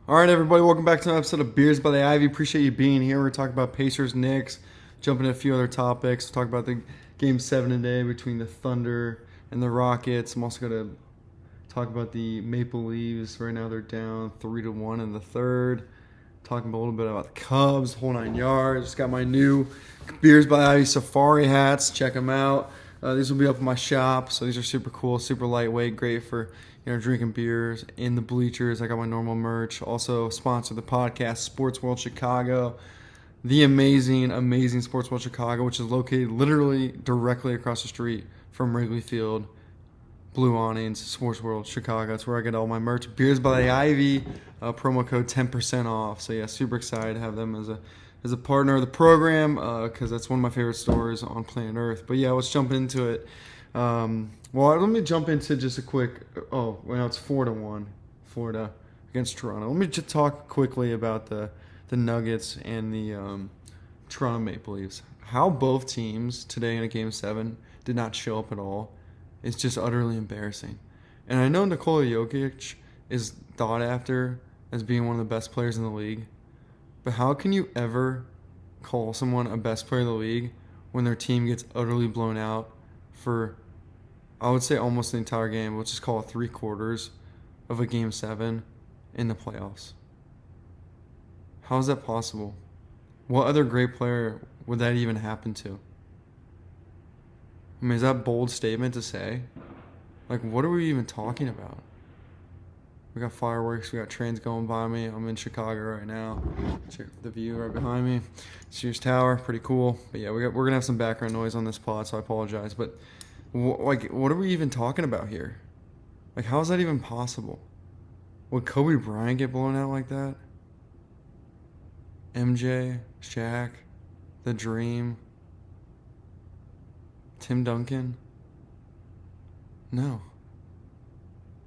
All right, everybody, welcome back to another episode of Beers by the Ivy. Appreciate you being here. We're talking about Pacers, Knicks, jumping into a few other topics. We'll talk about the Game 7 today between the Thunder and the Rockets. I'm also going to talk about the Maple Leafs. Right now they're down 3-1 in the third. Talking a little bit about the Cubs, whole 9 yards. Just got my new Beers by the Ivy Safari hats. Check them out. These will be up in my shop, so these are super cool, super lightweight, great for drinking beers in the bleachers. I got my normal merch. Also sponsor the podcast, Sports World Chicago, the amazing Sports World Chicago, which is located literally directly across the street from Wrigley Field. Blue awnings, Sports World Chicago. That's where I get all my merch. Beers by the Ivy, promo code 10% off. So yeah, super excited to have them as a partner of the program because that's one of my favorite stores on planet Earth. But yeah, let's jump into it. Well, let me jump into just a quick. Oh, well, it's 4-1, Florida against Toronto. Let me just talk quickly about the Nuggets and the Toronto Maple Leafs. How both teams today in a Game 7 did not show up at all is just utterly embarrassing. And I know Nikola Jokic is thought after as being one of the best players in the league, but how can you ever call someone a best player in the league when their team gets utterly blown out for, I would say, almost the entire game? Let's just call it 3/4 of a Game 7 in the playoffs. How is that possible? What other great player would that even happen to? I mean, is that a bold statement to say? Like, what are we even talking about? We got fireworks. We got trains going by me. I'm in Chicago right now. Check the view right behind me. Sears Tower, pretty cool. But yeah, we're gonna have some background noise on this pod, so I apologize. But what are we even talking about here? Like, how is that even possible? Would Kobe Bryant get blown out like that? MJ, Shaq, The Dream, Tim Duncan? No.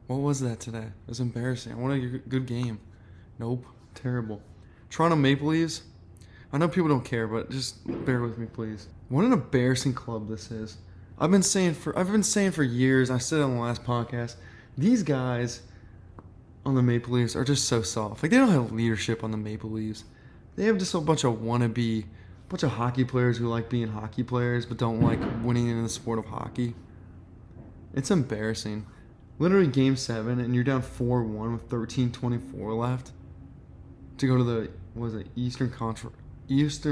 What was that today? It was embarrassing. I wanted a good game. Nope. Terrible. Toronto Maple Leafs. I know people don't care, but just bear with me, please. What an embarrassing club this is. I've been saying for years, I said it on the last podcast, these guys on the Maple Leafs are just so soft. Like, they don't have leadership on the Maple Leafs. They have just a bunch of hockey players who like being hockey players but don't like winning in the sport of hockey. It's embarrassing. Literally Game 7, and you're down 4-1 with 13:24 left to go to the Eastern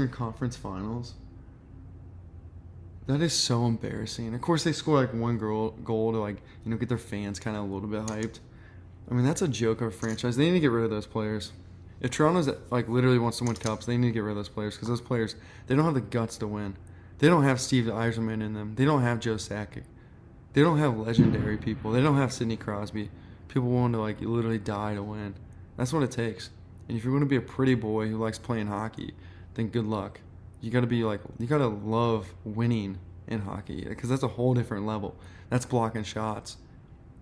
Conference Finals. That is so embarrassing. Of course, they score like one goal to get their fans kind of a little bit hyped. I mean, that's a joke of a franchise. They need to get rid of those players. If Toronto's literally wants to win cups, they need to get rid of those players because those players, they don't have the guts to win. They don't have Steve Yzerman in them. They don't have Joe Sakic. They don't have legendary people. They don't have Sidney Crosby. People willing to literally die to win. That's what it takes. And if you're going to be a pretty boy who likes playing hockey, then good luck. You got to you got to love winning in hockey because that's a whole different level. That's blocking shots.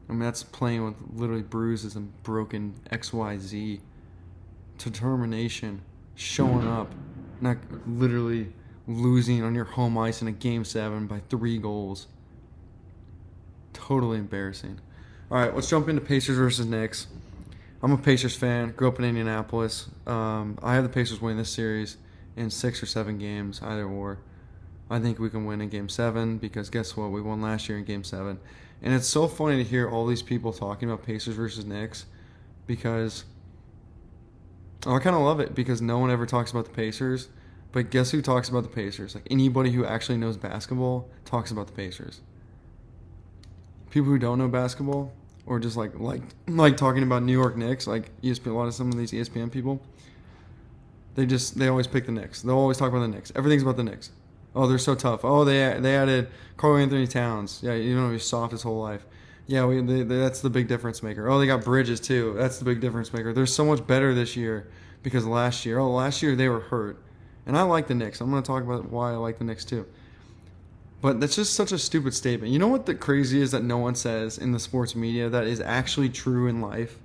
I mean, that's playing with literally bruises and broken XYZ. Determination, showing up, not literally losing on your home ice in a Game 7 by 3 goals. Totally embarrassing. All right, let's jump into Pacers versus Knicks. I'm a Pacers fan. Grew up in Indianapolis. I have the Pacers win this series in 6 or 7 games, either or. I think we can win in Game 7 because guess what? We won last year in Game 7. And it's so funny to hear all these people talking about Pacers versus Knicks because I kind of love it because no one ever talks about the Pacers. But guess who talks about the Pacers? Like, anybody who actually knows basketball talks about the Pacers. People who don't know basketball or just like talking about New York Knicks, like ESPN, some of these ESPN people, they always pick the Knicks. They'll always talk about the Knicks. Everything's about the Knicks. Oh, they're so tough. Oh, they added Karl Anthony Towns. Yeah, he's soft his whole life. Yeah, that's the big difference maker. Oh, they got Bridges too. That's the big difference maker. They're so much better this year because last year they were hurt. And I like the Knicks. I'm going to talk about why I like the Knicks too. But that's just such a stupid statement. You know what the crazy is that no one says in the sports media that is actually true in life?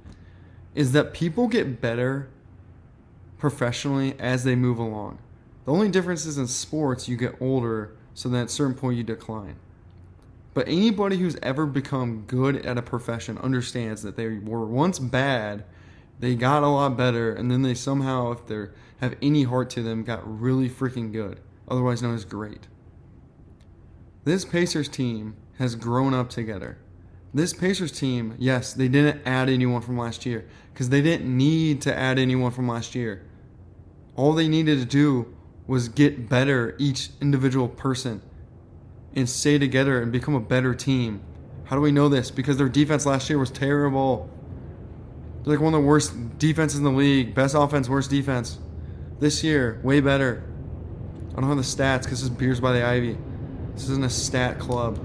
Is that people get better professionally as they move along. The only difference is in sports you get older, so that at a certain point you decline. But anybody who's ever become good at a profession understands that they were once bad They got a lot better, and then they somehow, if they have any heart to them, got really freaking good, otherwise known as great. This Pacers team has grown up together. This Pacers team, yes, they didn't add anyone from last year because they didn't need to add anyone from last year. All they needed to do was get better, each individual person, and stay together and become a better team. How do we know this? Because their defense last year was terrible. They're like one of the worst defenses in the league. Best offense, worst defense. This year, way better. I don't have the stats because this is Beers by the Ivy. This isn't a stat club.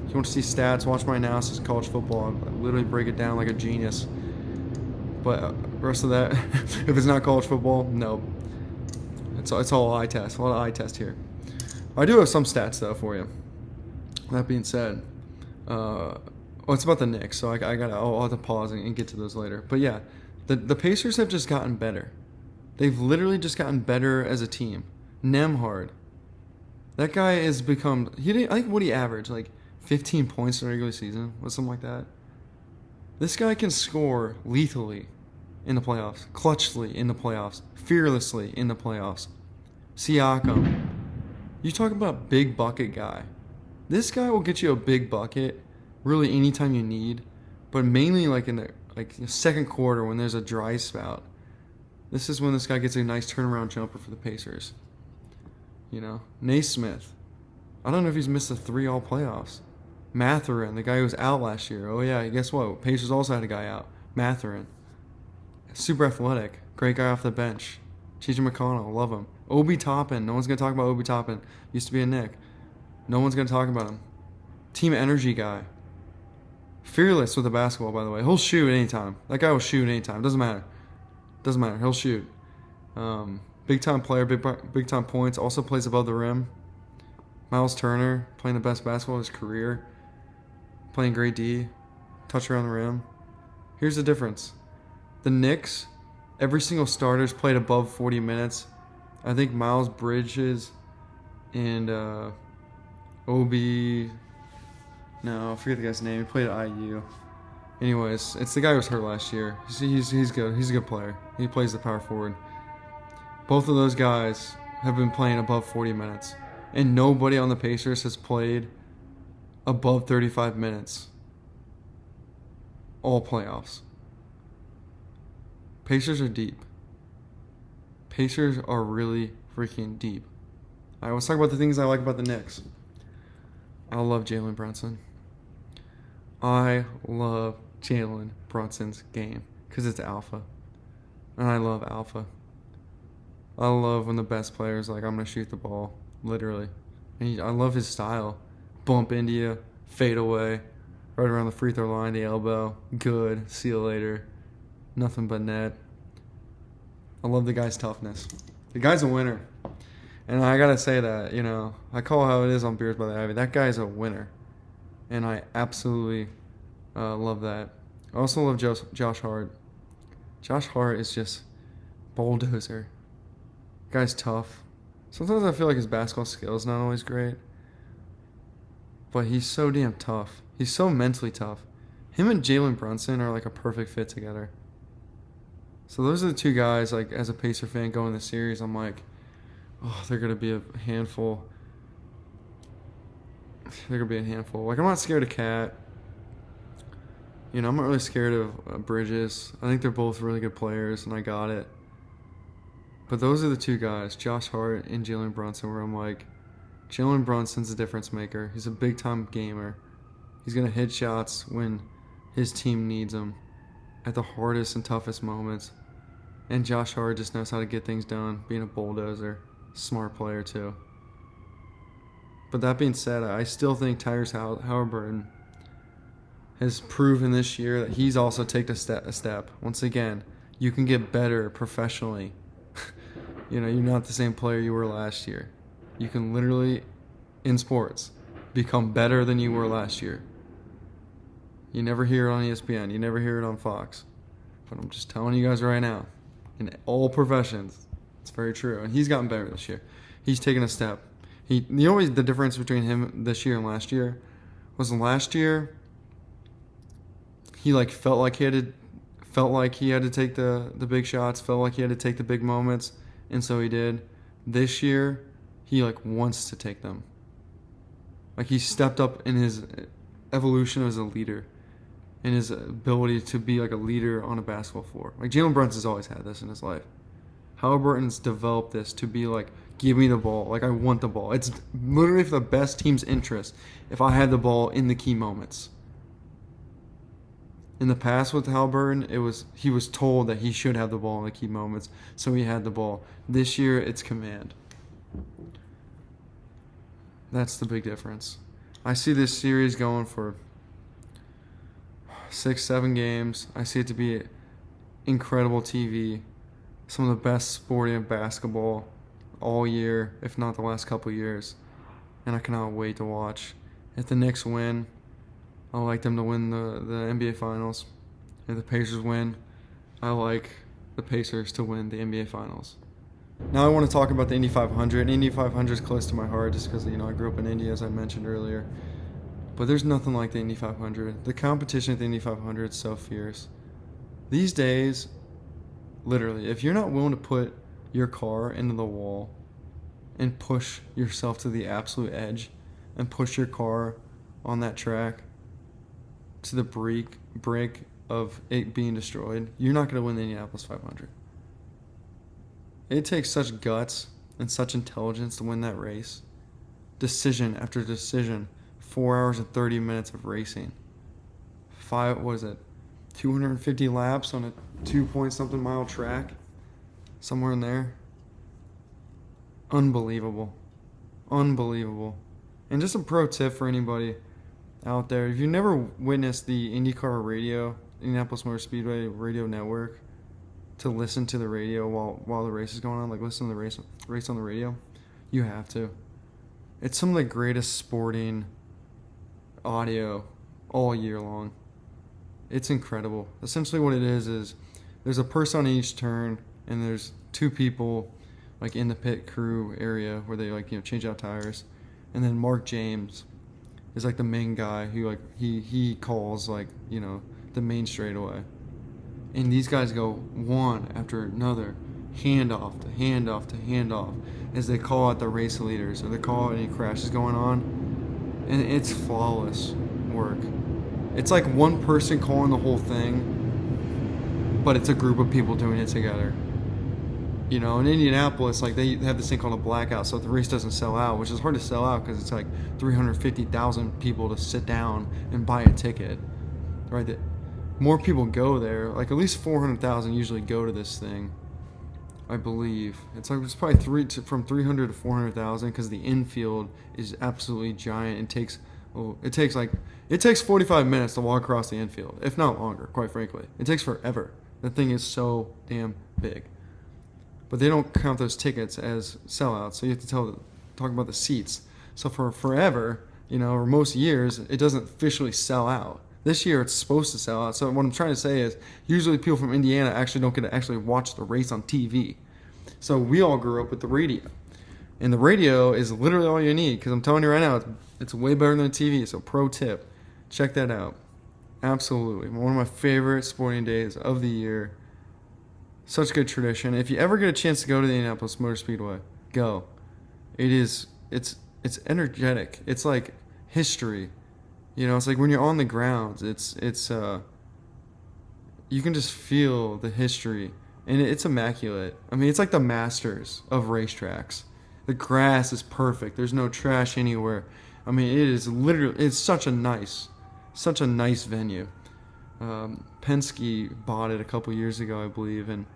If you want to see stats, watch my analysis of college football. I literally break it down like a genius. But the rest of that, if it's not college football, no. It's all eye test. A lot of eye test here. I do have some stats, though, for you. That being said, it's about the Knicks, so I'll have to pause and get to those later. But yeah, the Pacers have just gotten better. They've literally just gotten better as a team. Nembhard, that guy has become. I think what he averaged, like 15 points in the regular season, or something like that. This guy can score lethally in the playoffs, clutchly in the playoffs, fearlessly in the playoffs. Siakam, you talk about big bucket guy. This guy will get you a big bucket really anytime you need, but mainly like in the second quarter when there's a dry spout. This is when this guy gets a nice turnaround jumper for the Pacers. You know, Naismith. I don't know if he's missed the 3 all playoffs. Mathurin, the guy who was out last year. Oh yeah, guess what? Pacers also had a guy out. Mathurin. Super athletic. Great guy off the bench. T.J. McConnell, love him. Obi Toppin. No one's going to talk about Obi Toppin. Used to be a Knick. No one's going to talk about him. Team energy guy. Fearless with the basketball, by the way. He'll shoot anytime. That guy will shoot anytime. Doesn't matter. He'll shoot. Big time player, big time points. Also plays above the rim. Miles Turner playing the best basketball of his career. Playing great D. Touch around the rim. Here's the difference. The Knicks, every single starter's played above 40 minutes. I think Miles Bridges and Obi. No, I forget the guy's name. He played at IU. Anyways, it's the guy who was hurt last year. He's good. He's a good player. He plays the power forward. Both of those guys have been playing above 40 minutes. And nobody on the Pacers has played above 35 minutes. All playoffs. Pacers are deep. Pacers are really freaking deep. All right, let's talk about the things I like about the Knicks. I love Jalen Brunson. I love Jalen Brunson's game because it's alpha. And I love alpha. I love when the best player is like, I'm going to shoot the ball, literally. And I love his style. Bump India, fade away, right around the free throw line, the elbow. Good, see you later. Nothing but net. I love the guy's toughness. The guy's a winner. And I got to say that, you know, I call how it is on Beers by the Ivy. That guy's a winner. And I absolutely love that. I also love Josh Hart. Josh Hart is just bulldozer. Guy's tough. Sometimes I feel like his basketball skill is not always great. But he's so damn tough. He's so mentally tough. Him and Jalen Brunson are like a perfect fit together. So those are the two guys, like, as a Pacer fan going the series, I'm like, oh, they're going to be a handful. They're going to be a handful. Like, I'm not scared of Cat. You know, I'm not really scared of Bridges. I think they're both really good players, and I got it. But those are the two guys, Josh Hart and Jalen Brunson, where I'm like, Jalen Brunson's a difference maker. He's a big-time gamer. He's going to hit shots when his team needs him at the hardest and toughest moments. And Josh Hart just knows how to get things done, being a bulldozer. Smart player, too. But that being said, I still think Tyrese Halliburton has proven this year that he's also taken a step. Once again, you can get better professionally. You know, you're not the same player you were last year. You can literally, in sports, become better than you were last year. You never hear it on ESPN. You never hear it on Fox. But I'm just telling you guys right now, in all professions, it's very true. And he's gotten better this year. He's taken a step. The difference between him this year and last year was last year, he felt like he had to felt like he had to take the big shots, felt like he had to take the big moments, and so he did. This year, he like wants to take them. Like he stepped up in his evolution as a leader, in his ability to be like a leader on a basketball floor. Like Jalen Brunson's always had this in his life. Halliburton's developed this to be like, give me the ball. Like I want the ball. It's literally for the best team's interest if I had the ball in the key moments. In the past with Halliburton, he was told that he should have the ball in the key moments, so he had the ball. This year, it's command. That's the big difference. I see this series going for 6-7 games. I see it to be incredible TV. Some of the best sporting basketball all year, if not the last couple years. And I cannot wait to watch. If the Knicks win, I like them to win the NBA Finals. If the Pacers win, I like the Pacers to win the NBA Finals. Now I want to talk about the Indy 500. Indy 500 is close to my heart just because, I grew up in Indy, as I mentioned earlier. But there's nothing like the Indy 500. The competition at the Indy 500 is so fierce. These days, literally, if you're not willing to put your car into the wall and push yourself to the absolute edge and push your car on that track to the brink of it being destroyed, you're not going to win the Indianapolis 500. It takes such guts and such intelligence to win that race. Decision after decision. 4 hours and 30 minutes of racing. 250 laps on a 2-point-something mile track? Somewhere in there. Unbelievable. Unbelievable. And just a pro tip for anybody out there. If you've never witnessed the IndyCar radio, Indianapolis Motor Speedway radio network, to listen to the radio while the race is going on, like listen to the race on the radio, you have to. It's some of the greatest sporting audio all year long. It's incredible. Essentially what it is there's a person on each turn, and there's two people like in the pit crew area where they change out tires, and then Mark James is like the main guy who he calls the main straightaway. And these guys go one after another, handoff to handoff to handoff, as they call out the race leaders or they call out any crashes going on. And it's flawless work. It's like one person calling the whole thing, but it's a group of people doing it together. In Indianapolis, they have this thing called a blackout, so if the race doesn't sell out, which is hard to sell out because it's like 350,000 people to sit down and buy a ticket, right? More people go there. Like at least 400,000 usually go to this thing, I believe. It's probably from 300 to 400,000 because the infield is absolutely giant. It takes 45 minutes to walk across the infield, if not longer. Quite frankly, it takes forever. The thing is so damn big. But they don't count those tickets as sellouts, so you have to talk about the seats. So for forever, or most years, it doesn't officially sell out. This year, it's supposed to sell out. So what I'm trying to say is, usually people from Indiana actually don't get to actually watch the race on TV. So we all grew up with the radio. And the radio is literally all you need, because I'm telling you right now, it's way better than TV. So pro tip, check that out. Absolutely. One of my favorite sporting days of the year. Such good tradition. If you ever get a chance to go to the Indianapolis Motor Speedway, go. It's energetic. It's like history. It's like when you're on the grounds, it's you can just feel the history, and it's immaculate. I mean, it's like the Masters of racetracks. The grass is perfect. There's no trash anywhere. I mean, it's such a nice venue. Penske bought it a couple years ago, I believe, and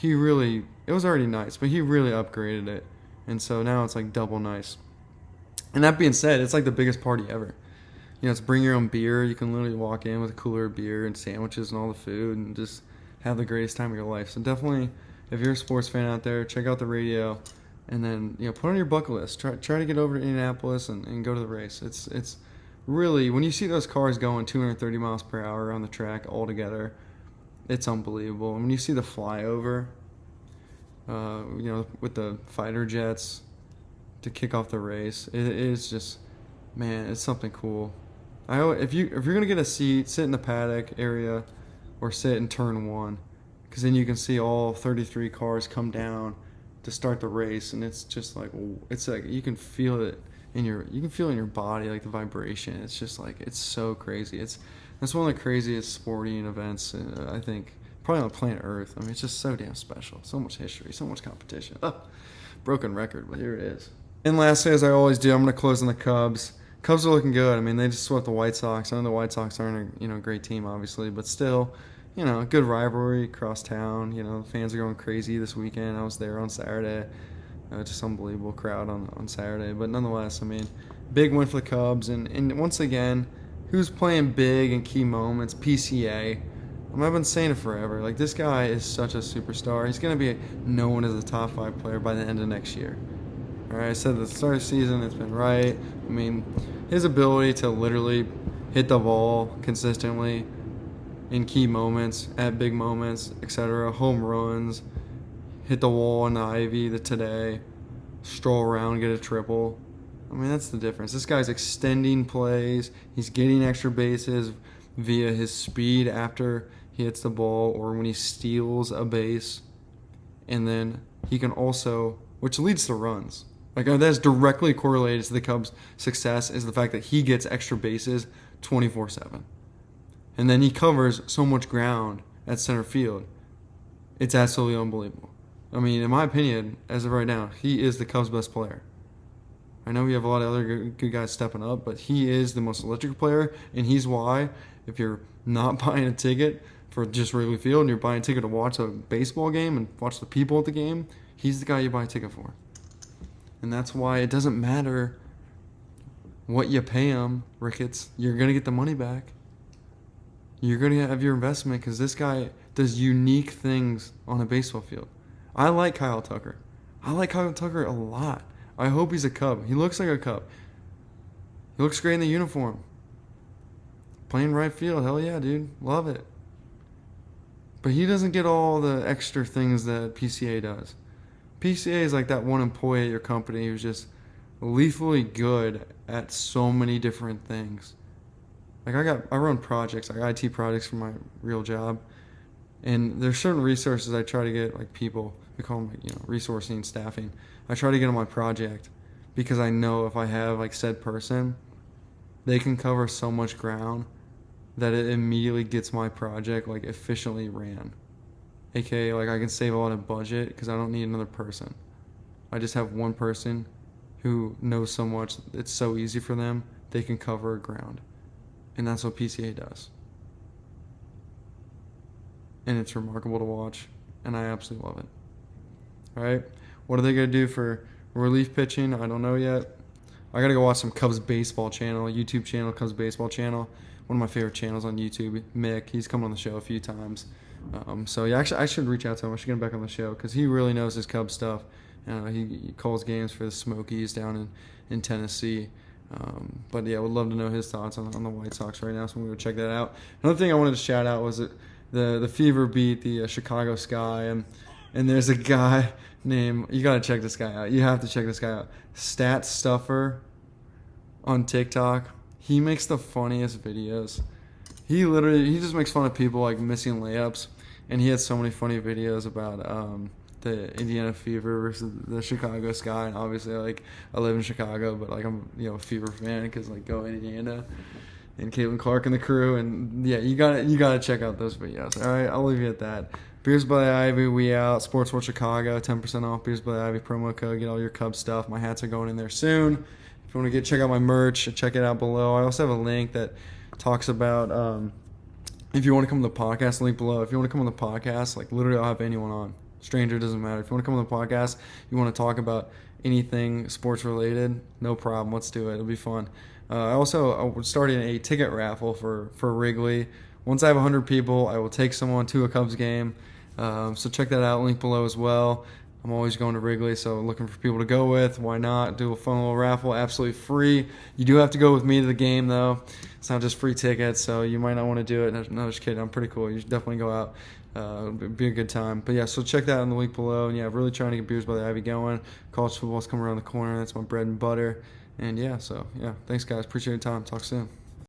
it was already nice, but he really upgraded it, and so now it's like double nice. And that being said, it's like the biggest party ever. It's bring your own beer. You can literally walk in with a cooler of beer and sandwiches and all the food and just have the greatest time of your life. So definitely, if you're a sports fan out there, check out the radio, and then put on your bucket list. Try to get over to Indianapolis and go to the race. It's really, when you see those cars going 230 miles per hour on the track all together, it's unbelievable. And when you see the flyover, with the fighter jets to kick off the race, it is just, man, it's something cool. If you're gonna get a seat, sit in the paddock area, or sit in turn 1, because then you can see all 33 cars come down to start the race, and it's just like you can feel it in your body, like the vibration. It's just like, it's so crazy. That's one of the craziest sporting events, I think, probably on planet Earth. I mean, it's just so damn special. So much history, so much competition. Broken record, but here it is. And lastly, as I always do, I'm going to close on the Cubs. Cubs are looking good. I mean, they just swept the White Sox. I know the White Sox aren't a great team, obviously, but still, good rivalry across town. The fans are going crazy this weekend. I was there on Saturday. Just unbelievable crowd on Saturday. But nonetheless, I mean, big win for the Cubs. And once again, who's playing big in key moments? PCA. I've been saying it forever. Like, this guy is such a superstar. He's going to be known as a top 5 player by the end of next year. All right, I said at the start of the season, it's been right. I mean, his ability to literally hit the ball consistently in key moments, at big moments, etc., home runs, hit the wall in the Ivy today, stroll around, get a triple. I mean, that's the difference. This guy's extending plays. He's getting extra bases via his speed after he hits the ball or when he steals a base. And then he can also, which leads to runs. Like, that's directly correlated to the Cubs' success, is the fact that he gets extra bases 24/7. And then he covers so much ground at center field. It's absolutely unbelievable. I mean, in my opinion, as of right now, he is the Cubs' best player. I know we have a lot of other good guys stepping up, but he is the most electric player, and he's why, if you're not buying a ticket for just Wrigley Field and you're buying a ticket to watch a baseball game and watch the people at the game, he's the guy you buy a ticket for. And that's why it doesn't matter what you pay him, Ricketts. You're going to get the money back. You're going to have your investment, because this guy does unique things on a baseball field. I like Kyle Tucker. I like Kyle Tucker a lot. I hope he's a Cub. He looks like a Cub. He looks great in the uniform. Playing right field, hell yeah, dude. Love it. But he doesn't get all the extra things that PCA does. PCA is like that one employee at your company who's just lethally good at so many different things. Like, I run projects, like IT projects for my real job, and there's certain resources I try to get, like people, we call them, resourcing, staffing. I try to get on my project because I know if I have, like, said person, they can cover so much ground that it immediately gets my project, like, efficiently ran. AKA, like, I can save a lot of budget because I don't need another person. I just have one person who knows so much, it's so easy for them, they can cover ground. And that's what PCA does. And it's remarkable to watch, and I absolutely love it. All right, what are they going to do for relief pitching? I don't know yet. I got to go watch some Cubs baseball channel, YouTube channel, Cubs baseball channel. One of my favorite channels on YouTube, Mick. He's come on the show a few times. So, yeah, actually, I should reach out to him. I should get him back on the show because he really knows his Cubs stuff. He calls games for the Smokies down in Tennessee. But, yeah, I would love to know his thoughts on the White Sox right now, so I'm going to go check that out. Another thing I wanted to shout out was the Fever beat the Chicago Sky, and there's a guy named, you got to check this guy out. You have to check this guy out. Stat Stuffer on TikTok. He makes the funniest videos. He just makes fun of people, like, missing layups, and he had so many funny videos about the Indiana Fever versus the Chicago Sky. And obviously, like, I live in Chicago, but, like, I'm a Fever fan because, like, go Indiana and Caitlin Clark and the crew. And yeah, you gotta check out those videos. All right, I'll leave you at that. Beers by the Ivy, we out. Sports World Chicago, 10% off. Beers by the Ivy promo code. Get all your Cubs stuff. My hats are going in there soon. If you want to check out my merch, check it out below. I also have a link that talks about if you want to come to the podcast, link below. If you want to come on the podcast, like, literally I'll have anyone on. Stranger, doesn't matter. If you want to come on the podcast, you want to talk about anything sports related, no problem. Let's do it. It'll be fun. I'm starting a ticket raffle for Wrigley. Once I have 100 people, I will take someone to a Cubs game. So check that out. Link below as well. I'm always going to Wrigley, so looking for people to go with. Why not? Do a fun little raffle, absolutely free. You do have to go with me to the game, though. It's not just free tickets, so you might not want to do it. No, just kidding. I'm pretty cool. You should definitely go out. It'll be a good time. But, yeah, so check that out in the link below. And, yeah, really trying to get Beers by the Ivy going. College football's coming around the corner. That's my bread and butter. And, yeah, thanks, guys. Appreciate your time. Talk soon.